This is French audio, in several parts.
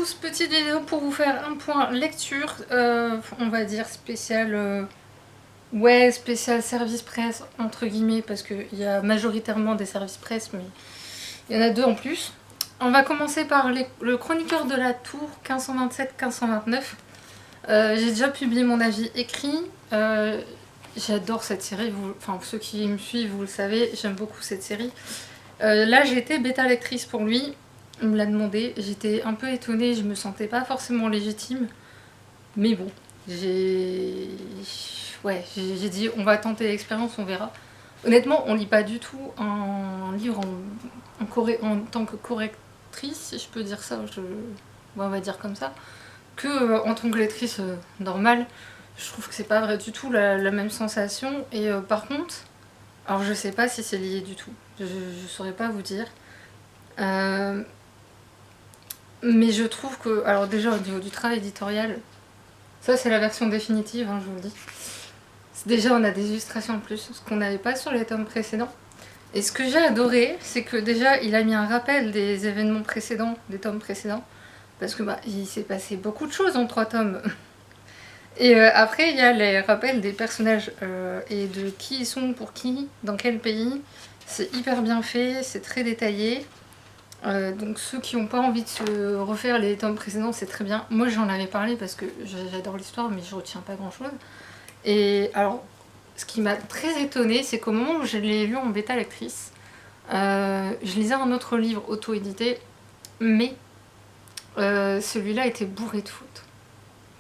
tous, petite vidéo pour vous faire un point lecture, on va dire spécial, ouais, spécial service presse entre guillemets, parce qu'il y a majoritairement des services presse, mais il y en a deux en plus. On va commencer par le chroniqueur de la tour 1527-1529. J'ai déjà publié mon avis écrit. J'adore cette série, enfin ceux qui me suivent vous le savez, j'aime beaucoup cette série. Là j'ai été bêta lectrice pour lui, il me l'a demandé, j'étais un peu étonnée, je me sentais pas forcément légitime, mais bon, j'ai dit on va tenter l'expérience, on verra. Honnêtement, on lit pas du tout un livre en tant que correctrice, si je peux dire ça, on va dire comme ça, que en tant que lectrice normale. Je trouve que c'est pas vrai du tout la même sensation. Et par contre, alors je sais pas si c'est lié du tout, je saurais pas vous dire. Mais je trouve que, alors déjà au niveau du travail éditorial, ça c'est la version définitive, hein, je vous le dis. Déjà on a des illustrations en plus, ce qu'on n'avait pas sur les tomes précédents. Et ce que j'ai adoré, c'est que déjà il a mis un rappel des événements précédents, des tomes précédents, parce que il s'est passé beaucoup de choses en 3 tomes. Et après il y a les rappels des personnages et de qui ils sont, pour qui, dans quel pays. C'est hyper bien fait, c'est très détaillé. Donc ceux qui n'ont pas envie de se refaire les tomes précédents, c'est très bien. Moi j'en avais parlé parce que j'adore l'histoire, mais je retiens pas grand chose. Et alors, ce qui m'a très étonnée, c'est qu'au moment où je l'ai lu en bêta lectrice, je lisais un autre livre auto-édité, mais celui-là était bourré de fautes.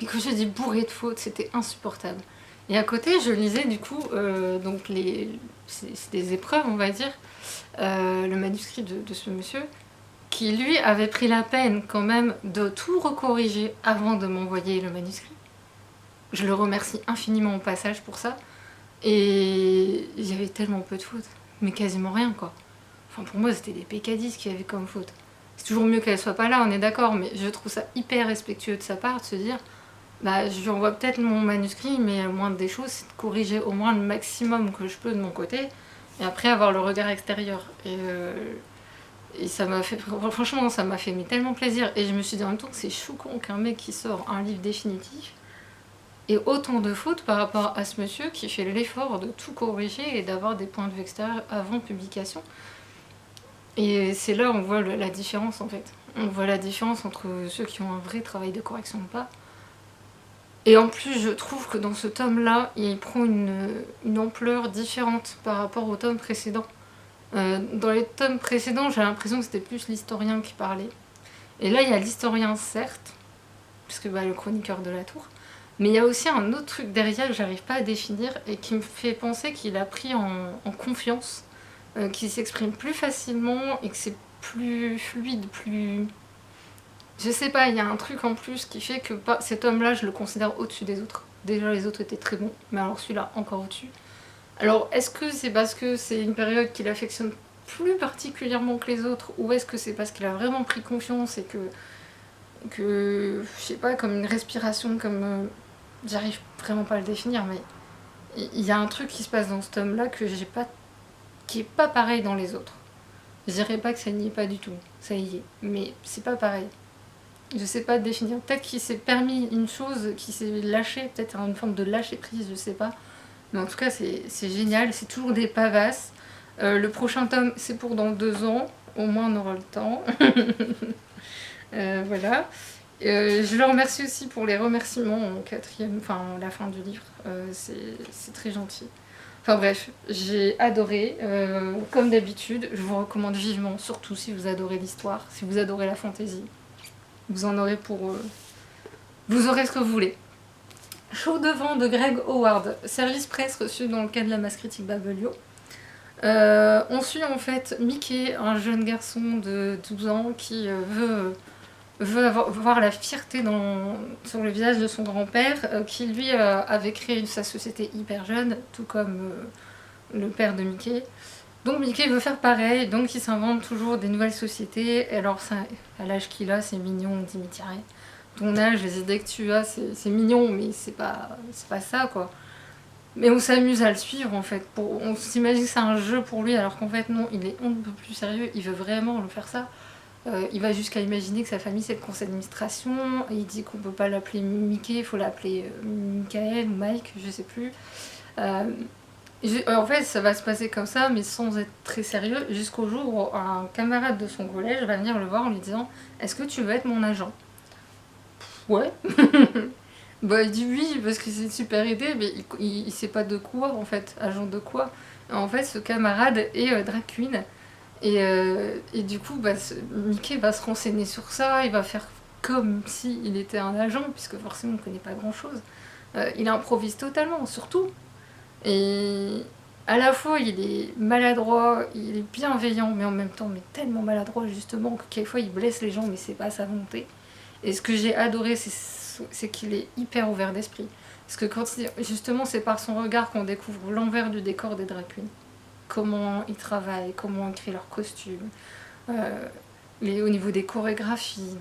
Et quand je dis bourré de fautes, c'était insupportable. Et à côté, je lisais du coup, donc c'est des épreuves, on va dire, le manuscrit de ce monsieur, qui lui avait pris la peine quand même de tout recorriger avant de m'envoyer le manuscrit. Je le remercie infiniment au passage pour ça. Et il y avait tellement peu de fautes, mais quasiment rien quoi. Enfin pour moi c'était des pécadilles qu'il y avait comme faute. C'est toujours mieux qu'elle soit pas là, on est d'accord, mais je trouve ça hyper respectueux de sa part de se dire je lui envoie peut-être mon manuscrit, mais la moindre des choses c'est de corriger au moins le maximum que je peux de mon côté, et après avoir le regard extérieur. Et ça m'a fait, franchement ça m'a fait tellement plaisir, et je me suis dit en même temps que c'est choquant qu'un mec qui sort un livre définitif et autant de fautes par rapport à ce monsieur qui fait l'effort de tout corriger et d'avoir des points de vue extérieurs avant publication. Et c'est là où on voit la différence en fait. On voit la différence entre ceux qui ont un vrai travail de correction ou pas. Et en plus je trouve que dans ce tome là, il prend une ampleur différente par rapport au tome précédent. Dans les tomes précédents, j'ai l'impression que c'était plus l'historien qui parlait. Et là il y a l'historien certes, puisque le chroniqueur de la tour, mais il y a aussi un autre truc derrière que j'arrive pas à définir et qui me fait penser qu'il a pris en confiance, qu'il s'exprime plus facilement et que c'est plus fluide, plus... Je sais pas, il y a un truc en plus qui fait que cet homme-là, je le considère au-dessus des autres. Déjà les autres étaient très bons, mais alors celui-là encore au-dessus. Alors est-ce que c'est parce que c'est une période qu'il affectionne plus particulièrement que les autres, ou est-ce que c'est parce qu'il a vraiment pris confiance et que je sais pas, comme une respiration, comme... j'arrive vraiment pas à le définir, mais il y a un truc qui se passe dans ce tome-là que j'ai pas, qui est pas pareil dans les autres. Je dirais pas que ça n'y est pas du tout, ça y est, mais c'est pas pareil. Je sais pas définir. Peut-être qu'il s'est permis une chose, qu'il s'est lâché, peut-être une forme de lâcher prise, je sais pas. Mais en tout cas, c'est génial, c'est toujours des pavasses. Le prochain tome, c'est pour dans 2 ans, au moins on aura le temps. Voilà. Je le remercie aussi pour les remerciements en 4e, enfin la fin du livre, c'est très gentil. Enfin bref, j'ai adoré, comme d'habitude, je vous recommande vivement, surtout si vous adorez l'histoire, si vous adorez la fantaisie, vous en aurez pour... vous aurez ce que vous voulez. Chaud de vent de Greg Howard, service presse reçu dans le cadre de la masse critique Babelio. On suit en fait Mickey, un jeune garçon de 12 ans qui veut voir la fierté sur le visage de son grand-père, qui lui avait créé sa société hyper jeune, tout comme le père de Mickey. Donc Mickey veut faire pareil, donc il s'invente toujours des nouvelles sociétés. Et alors ça, à l'âge qu'il a, c'est mignon, on dit mais tiens, ton âge, les idées que tu as, c'est mignon, mais c'est pas ça quoi. Mais on s'amuse à le suivre en fait. On s'imagine que c'est un jeu pour lui, alors qu'en fait non, il est on ne peut plus sérieux, il veut vraiment le faire ça. Il va jusqu'à imaginer que sa famille c'est le conseil d'administration, et il dit qu'on peut pas l'appeler Mickey, il faut l'appeler Michael ou Mike, je sais plus. En fait, ça va se passer comme ça, mais sans être très sérieux, jusqu'au jour où un camarade de son collège va venir le voir en lui disant «Est-ce que tu veux être mon agent ?» Ouais. Bah il dit oui, parce que c'est une super idée, mais il sait pas de quoi en fait, agent de quoi. En fait, ce camarade est drag queen, et du coup, Mickey va se renseigner sur ça, il va faire comme s'il était un agent, puisque forcément on connaît pas grand chose. Il improvise totalement, surtout. Et à la fois, il est maladroit, il est bienveillant, mais en même temps, mais tellement maladroit justement que quelquefois il blesse les gens, mais c'est pas sa volonté. Et ce que j'ai adoré, c'est qu'il est hyper ouvert d'esprit. Parce que justement, c'est par son regard qu'on découvre l'envers du décor des drag queens. Comment ils travaillent, comment ils créent leurs costumes, au niveau des chorégraphies,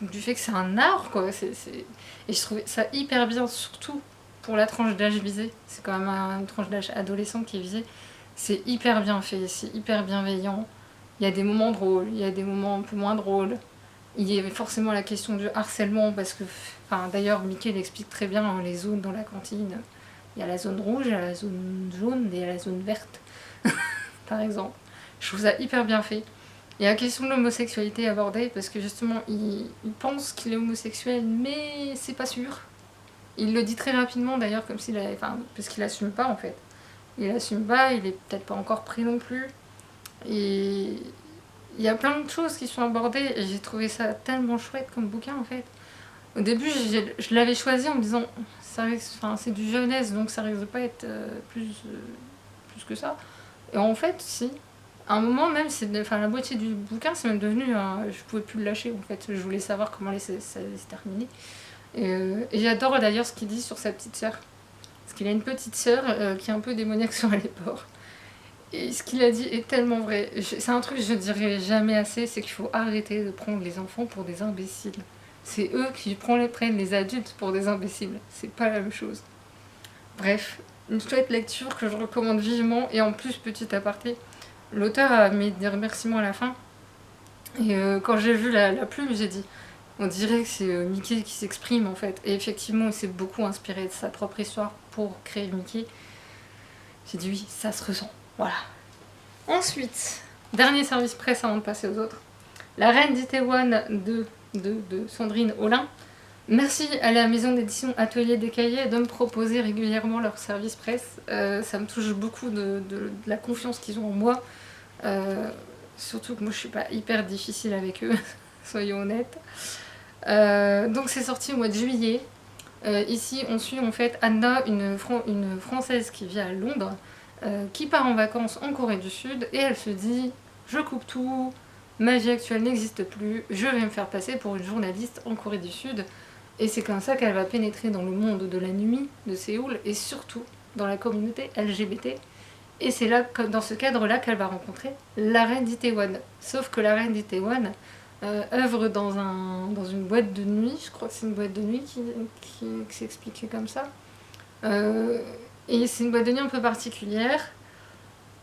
du fait que c'est un art, quoi. Et je trouvais ça hyper bien, surtout pour la tranche d'âge visée. C'est quand même une tranche d'âge adolescent qui est visée. C'est hyper bien fait, c'est hyper bienveillant. Il y a des moments drôles, il y a des moments un peu moins drôles. Il y avait forcément la question du harcèlement, parce que, d'ailleurs, Mickey l'explique très bien, les zones dans la cantine. Il y a la zone rouge, il y a la zone jaune et il y a la zone verte, par exemple. Je trouve ça hyper bien fait. Il y a la question de l'homosexualité abordée, parce que justement, il pense qu'il est homosexuel, mais c'est pas sûr. Il le dit très rapidement d'ailleurs, comme s'il avait. Parce qu'il assume pas en fait. Il assume pas, il est peut-être pas encore prêt non plus. Et il y a plein de choses qui sont abordées, et j'ai trouvé ça tellement chouette comme bouquin en fait. Au début, je l'avais choisi en me disant, c'est du jeunesse, donc ça risque de pas être plus que ça. Et en fait, si. À un moment même, la moitié du bouquin, c'est même devenu, je pouvais plus le lâcher en fait. Je voulais savoir comment ça allait se terminer. Et j'adore d'ailleurs ce qu'il dit sur sa petite sœur. Parce qu'il a une petite sœur qui est un peu démoniaque sur les bords. Et ce qu'il a dit est tellement vrai. C'est un truc que je dirais jamais assez, c'est qu'il faut arrêter de prendre les enfants pour des imbéciles. C'est eux qui prennent les adultes pour des imbéciles. C'est pas la même chose. Bref, une chouette lecture que je recommande vivement. Et en plus, petit aparté, l'auteur a mis des remerciements à la fin. Et quand j'ai vu la plume, j'ai dit, on dirait que c'est Mickey qui s'exprime en fait. Et effectivement, il s'est beaucoup inspiré de sa propre histoire pour créer Mickey. J'ai dit oui, ça se ressent. Voilà. Ensuite, dernier service presse avant de passer aux autres. La Reine d'Itaewon de Sandrine Olin. Merci à la maison d'édition Atelier des Cahiers de me proposer régulièrement leur service presse. Ça me touche beaucoup de la confiance qu'ils ont en moi. Surtout que moi je suis pas hyper difficile avec eux, soyons honnêtes. Donc c'est sorti au mois de juillet. Ici on suit en fait Anna, une Française qui vit à Londres, qui part en vacances en Corée du Sud, et elle se dit je coupe tout, ma vie actuelle n'existe plus, je vais me faire passer pour une journaliste en Corée du Sud. Et c'est comme ça qu'elle va pénétrer dans le monde de la nuit de Séoul, et surtout dans la communauté LGBT. Et c'est là, dans ce cadre-là, qu'elle va rencontrer la Reine d'Itaewon. Sauf que la Reine d'Itaewon œuvre dans une boîte de nuit, je crois que c'est une boîte de nuit qui s'expliquait comme ça. Et c'est une boîte de nuit un peu particulière,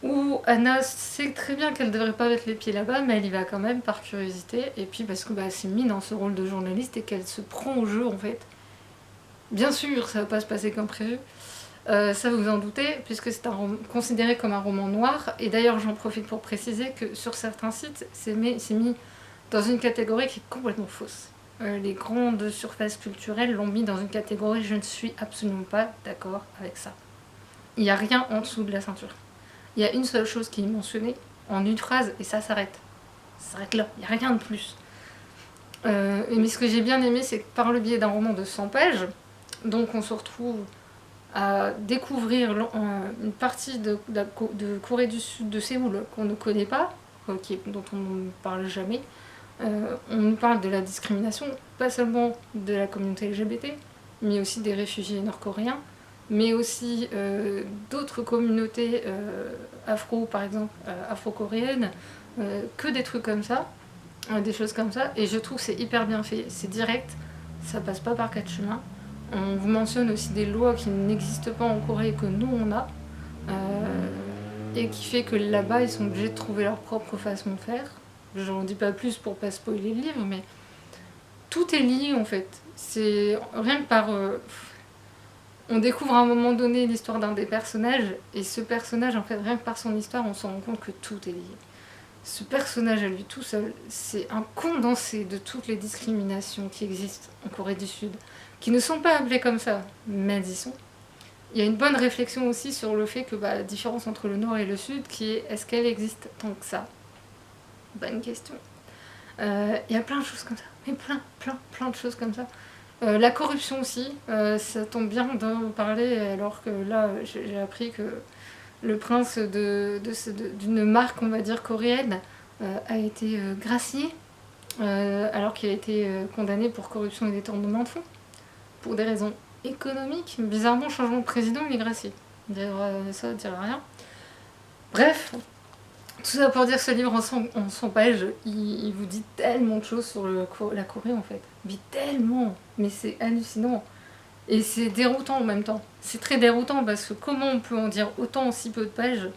où Anna sait très bien qu'elle devrait pas mettre les pieds là-bas, mais elle y va quand même par curiosité, et puis parce que elle s'est mise dans ce rôle de journaliste et qu'elle se prend au jeu en fait. Bien sûr, ça va pas se passer comme prévu, ça vous en doutez, puisque c'est considéré comme un roman noir, et d'ailleurs j'en profite pour préciser que sur certains sites, c'est mis dans une catégorie qui est complètement fausse. Les grandes surfaces culturelles l'ont mis dans une catégorie, je ne suis absolument pas d'accord avec ça. Il n'y a rien en dessous de la ceinture. Il y a une seule chose qui est mentionnée en une phrase, et ça s'arrête. Ça s'arrête là, il n'y a rien de plus. Mais ce que j'ai bien aimé, c'est que par le biais d'un roman de 100 pages, donc on se retrouve à découvrir une partie de Corée du Sud, de Séoul, qu'on ne connaît pas, dont on ne parle jamais. On nous parle de la discrimination, pas seulement de la communauté LGBT, mais aussi des réfugiés nord-coréens, mais aussi d'autres communautés afro, par exemple, afro-coréennes, que des trucs comme ça, des choses comme ça, et je trouve que c'est hyper bien fait, c'est direct, ça passe pas par quatre chemins. On vous mentionne aussi des lois qui n'existent pas en Corée que nous on a, et qui fait que là-bas ils sont obligés de trouver leur propre façon de faire. j'en dis pas plus pour pas spoiler le livre, mais tout est lié en fait. C'est rien que par... on découvre à un moment donné l'histoire d'un des personnages, et ce personnage, en fait, rien que par son histoire, on se rend compte que tout est lié. Ce personnage à lui tout seul, c'est un condensé de toutes les discriminations qui existent en Corée du Sud, qui ne sont pas appelées comme ça, mais elles y sont. Il y a une bonne réflexion aussi sur le fait que la différence entre le Nord et le Sud, qui est est-ce qu'elle existe tant que ça? Bonne question. Il y a plein de choses comme ça, mais plein de choses comme ça. La corruption aussi, ça tombe bien d'en parler alors que là j'ai appris que le prince d'une marque, on va dire, coréenne a été gracié alors qu'il a été condamné pour corruption et détournement de fonds pour des raisons économiques. Bizarrement, changement de président, il est gracié. Ça ne dirait rien. Bref, tout ça pour dire que ce livre en 100 pages, il vous dit tellement de choses sur la Corée en fait. Mais tellement, mais c'est hallucinant. Et c'est déroutant en même temps. C'est très déroutant parce que comment on peut en dire autant en si peu de pages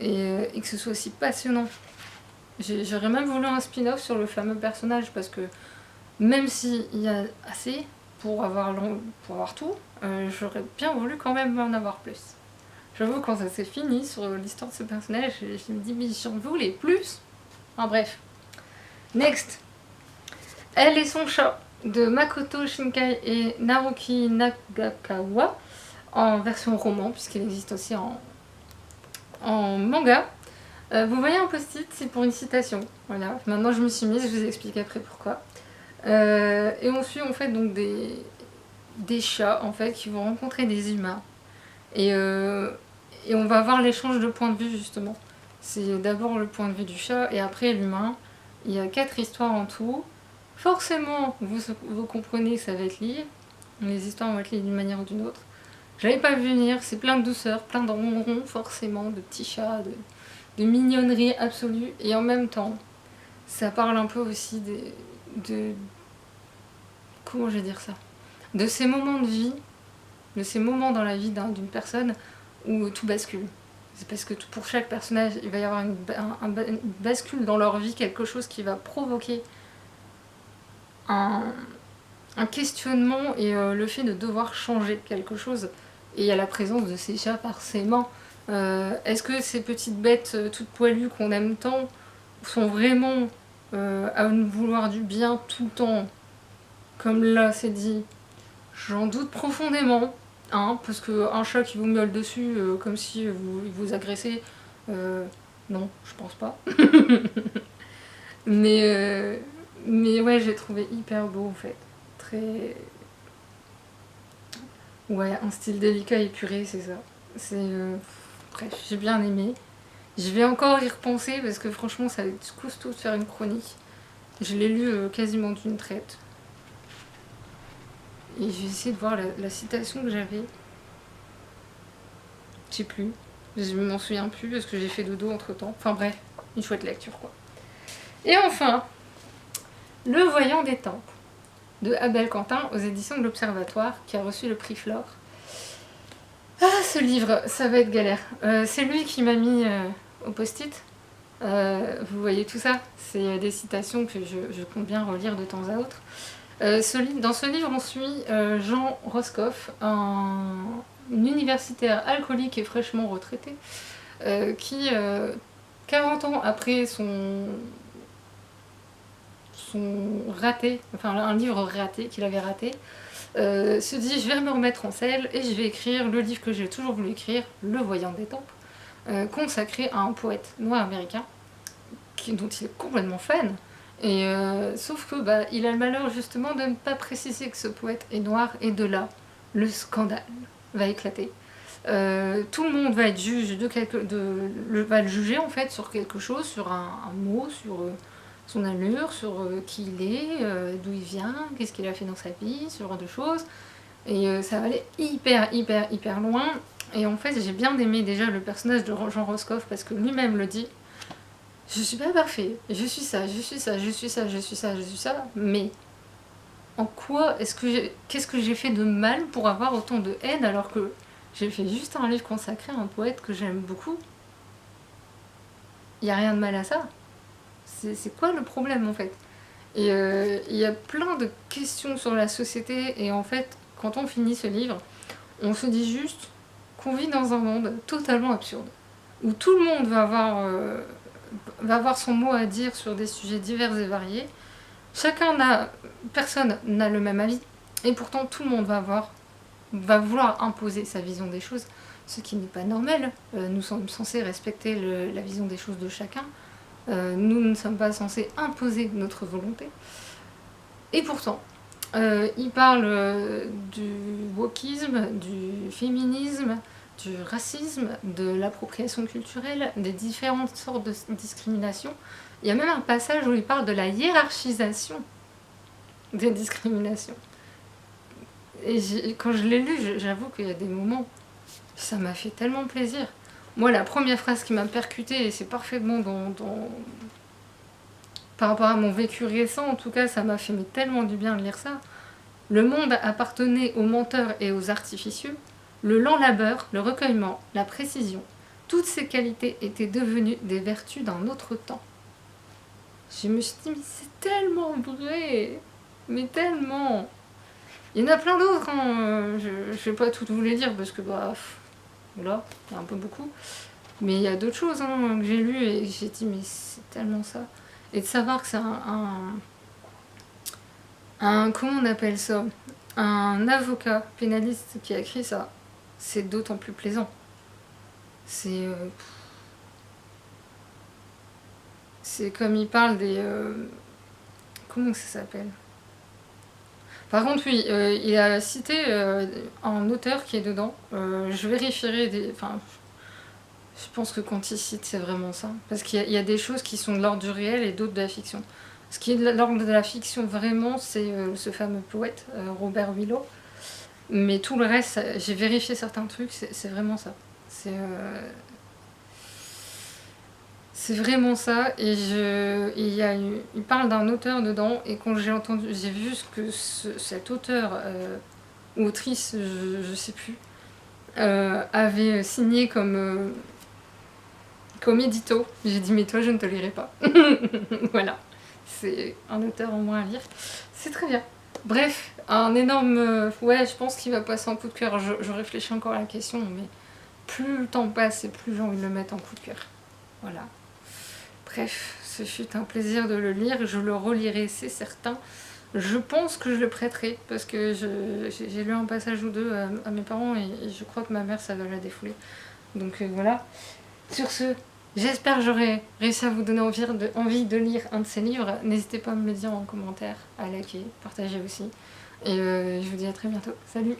et que ce soit aussi passionnant. J'aurais même voulu un spin-off sur le fameux personnage parce que même s'il y a assez pour avoir tout, j'aurais bien voulu quand même en avoir plus. J'avoue, quand ça s'est fini sur l'histoire de ce personnage, je me dis, mais j'en voulais plus. Enfin bref. Next. Elle et son chat, de Makoto Shinkai et Naruki Nagakawa, en version roman, puisqu'il existe aussi en manga. Vous voyez un post-it, c'est pour une citation. Voilà, maintenant je me suis mise, je vous explique après pourquoi. Et on suit en fait donc des chats en fait qui vont rencontrer des humains. Et on va voir l'échange de points de vue justement. C'est d'abord le point de vue du chat et après l'humain. Il y a 4 histoires en tout. Forcément, vous comprenez que ça va être lié. Les histoires vont être liées d'une manière ou d'une autre. Je l'avais pas vu venir, c'est plein de douceur, plein de ronrons forcément, de petits chats, de mignonnerie absolue. Et en même temps, ça parle un peu aussi de comment je vais dire ça, de ces moments de vie, de ces moments dans la vie d'une personne où tout bascule. C'est parce que pour chaque personnage, il va y avoir une bascule dans leur vie, quelque chose qui va provoquer un questionnement et le fait de devoir changer quelque chose. Et il y a la présence de ces chats forcément. Est-ce que ces petites bêtes toutes poilues qu'on aime tant sont vraiment à nous vouloir du bien tout le temps, comme là c'est dit? J'en doute profondément, hein, parce qu'un chat qui vous miaule dessus comme si il vous agressait, non, je pense pas. Mais ouais, j'ai trouvé hyper beau en fait. Très... Ouais, un style délicat et épuré, c'est ça. Bref, j'ai bien aimé. Je vais encore y repenser parce que franchement, ça va être costaud de faire une chronique. Je l'ai lu quasiment d'une traite. Et j'ai essayé de voir la citation que j'avais. Je sais plus. Je m'en souviens plus parce que j'ai fait dodo entre temps. Enfin bref, une chouette lecture quoi. Et enfin, Le Voyant des Tempes de Abel Quentin aux éditions de l'Observatoire qui a reçu le prix Flore. Ah, ce livre, ça va être galère. C'est lui qui m'a mis au post-it. Vous voyez tout ça, c'est des citations que je compte bien relire de temps à autre. Dans ce livre, on suit Jean Roscoff, un universitaire alcoolique et fraîchement retraité, qui, 40 ans après son raté, enfin un livre raté qu'il avait raté, se dit je vais me remettre en selle et je vais écrire le livre que j'ai toujours voulu écrire, Le Voyant des Tempes, consacré à un poète noir américain dont il est complètement fan. Et sauf que il a le malheur justement de ne pas préciser que ce poète est noir, et de là, le scandale va éclater. Tout le monde va être juge va le juger en fait sur quelque chose, sur un mot, sur son allure, sur qui il est, d'où il vient, qu'est-ce qu'il a fait dans sa vie, ce genre de choses. Et ça va aller hyper loin. Et en fait, j'ai bien aimé déjà le personnage de Jean Roscoff parce que lui-même le dit. Je suis pas parfait, je suis ça, mais en quoi qu'est-ce que j'ai fait de mal pour avoir autant de haine alors que j'ai fait juste un livre consacré à un poète que j'aime beaucoup? Il y a rien de mal à ça. C'est quoi le problème en fait? Et il y a plein de questions sur la société, et en fait, quand on finit ce livre, on se dit juste qu'on vit dans un monde totalement absurde, où tout le monde va avoir son mot à dire sur des sujets divers et variés. Personne n'a le même avis, et pourtant tout le monde va vouloir imposer sa vision des choses, ce qui n'est pas normal. Nous sommes censés respecter la vision des choses de chacun. Nous ne sommes pas censés imposer notre volonté. Et pourtant, il parle du wokisme, du féminisme, du racisme, de l'appropriation culturelle, des différentes sortes de discrimination. Il y a même un passage où il parle de la hiérarchisation des discriminations. Et quand je l'ai lu, j'avoue qu'il y a des moments, ça m'a fait tellement plaisir. Moi, la première phrase qui m'a percutée, et c'est parfaitement par rapport à mon vécu récent, en tout cas, ça m'a fait tellement du bien de lire ça. Le monde appartenait aux menteurs et aux artificieux. Le lent labeur, le recueillement, la précision, toutes ces qualités étaient devenues des vertus d'un autre temps. Je me suis dit, mais c'est tellement vrai, mais tellement. Il y en a plein d'autres, hein. Je vais pas toutes vous les dire parce que voilà, il y a un peu beaucoup. Mais il y a d'autres choses que j'ai lues et j'ai dit, mais c'est tellement ça. Et de savoir que c'est comment on appelle ça, un avocat pénaliste qui a écrit ça, c'est d'autant plus plaisant. C'est comme il parle des... comment ça s'appelle? Par contre, oui, il a cité un auteur qui est dedans. Je vérifierai enfin, je pense que quand il cite, c'est vraiment ça. Parce qu'il y a des choses qui sont de l'ordre du réel et d'autres de la fiction. Ce qui est de l'ordre de la fiction, vraiment, c'est ce fameux poète, Robert Willow. Mais tout le reste, j'ai vérifié certains trucs, c'est vraiment ça. C'est vraiment ça. Et il parle d'un auteur dedans, et quand j'ai vu que cet auteur ou autrice, je sais plus, avait signé comme édito, j'ai dit mais toi je ne te lirai pas. Voilà, c'est un auteur en moins à lire, c'est très bien. Bref, un énorme... ouais, je pense qu'il va passer en coup de cœur. Je réfléchis encore à la question, mais plus le temps passe et plus j'ai envie de le mettre en coup de cœur. Voilà. Bref, ce fut un plaisir de le lire, je le relirai, c'est certain. Je pense que je le prêterai, parce que j'ai lu un passage ou deux à mes parents, et je crois que ma mère, ça va la défouler. Donc voilà. Sur ce, j'espère que j'aurai réussi à vous donner envie de lire un de ces livres. N'hésitez pas à me le dire en commentaire, à liker, partager aussi. Et je vous dis à très bientôt. Salut!